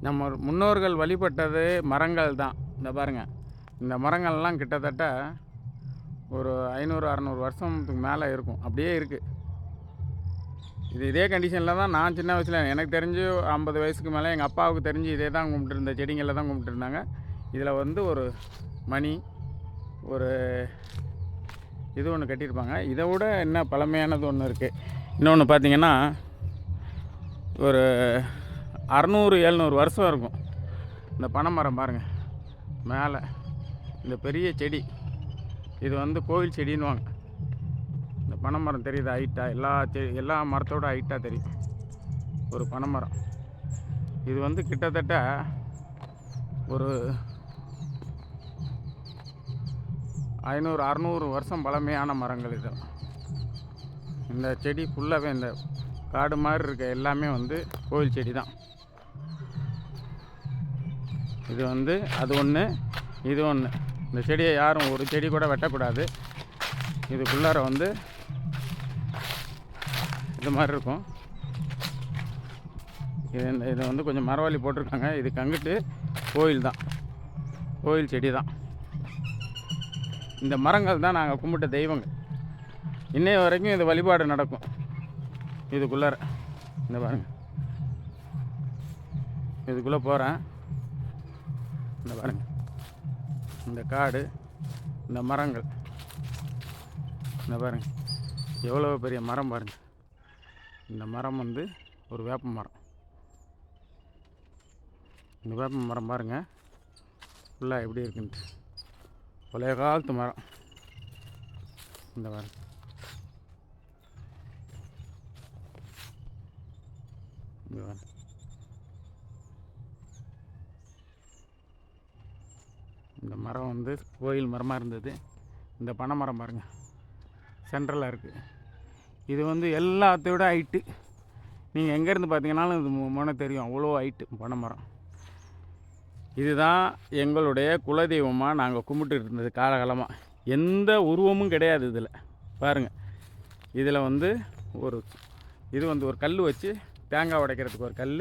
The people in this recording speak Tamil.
நம்ம முன்னோர்கள் வழிபட்டது மரங்கள் தான். இந்த பாருங்கள், இந்த மரங்கள்லாம் கிட்டத்தட்ட ஒரு 500-600 வருஷத்துக்கு மேலே இருக்கும், அப்படியே இருக்குது. இதே கண்டிஷனில் தான் நான் சின்ன வயசில் எனக்கு தெரிஞ்சு 50 வயசுக்கு மேலே எங்கள் அப்பாவுக்கு தெரிஞ்சு இதே தான் கும்பிட்டுருந்த செடிங்களில் தான் கும்பிட்டுருந்தாங்க. இதில் வந்து ஒரு மணி, ஒரு இது ஒன்று கட்டியிருப்பாங்க. இதை விட என்ன பழமையானது ஒன்று இருக்குது. இன்னொன்று பார்த்திங்கன்னா ஒரு 600-700 வருஷம் இருக்கும். இந்த பனை மரம் பாருங்கள், மேலே இந்த பெரிய செடி, இது வந்து கோவில் செடின்னுவாங்க. இந்த பனை மரம் தெரியுது ஹைட்டாக, எல்லா மரத்தோட ஹைட்டாக தெரியும் ஒரு பனை மரம். இது வந்து கிட்டத்தட்ட ஒரு 500-600 வருஷம் பழமையான மரங்கள் இதெல்லாம். இந்த செடி ஃபுல்லாகவே இந்த காடு மாதிரி இருக்க எல்லாமே வந்து கோவில் செடி தான். இது வந்து அது ஒன்று, இது ஒன்று. இந்த செடியை யாரும் ஒரு செடி கூட வெட்டக்கூடாது. இதுக்குள்ளார வந்து இது மாதிரி இருக்கும். இது வந்து கொஞ்சம் மரவள்ளி போட்டிருக்காங்க. இதுக்கு அங்கிட்டு கோயில் தான், கோயில் செடி தான். இந்த மரங்கள் தான் நாங்கள் கும்பிட்ட தெய்வங்கள். இன்னைய வரைக்கும் இது வழிபாடு நடக்கும் இதுக்குள்ளார. இந்த பாருங்கள், இதுக்குள்ளே போகிறேன். இந்த பாருங்கள், இந்த காடு, இந்த மரங்கள், இந்த பாருங்கள் எவ்வளோ பெரிய மரம் பாருங்கள். இந்த மரம் வந்து ஒரு வேப்ப மரம். இந்த வேப்ப மரம் பாருங்கள் ஃபுல்லாக எப்படி இருக்குன்ட்டு. பழைய காலத்து மரம். இந்த பாருங்கள், இந்த பாருங்கள். இந்த மரம் வந்து கோயில் மரமாக இருந்தது. இந்த பனை மரம் பாருங்கள் சென்ட்ரலாக இருக்குது. இது வந்து எல்லாத்தையும் விட ஹைட்டு. நீங்கள் எங்கேருந்து பார்த்தீங்கன்னாலும் இது முனை தெரியும், அவ்வளோ ஹைட்டு பனை மரம். இதுதான் எங்களுடைய குலதெய்வமாக நாங்கள் கும்பிட்டு இருந்தது காலகாலமாக. எந்த உருவமும் கிடையாது இதில். பாருங்கள், இதில் வந்து இது வந்து ஒரு கல் வச்சு தேங்காய் உடைக்கிறதுக்கு ஒரு கல்.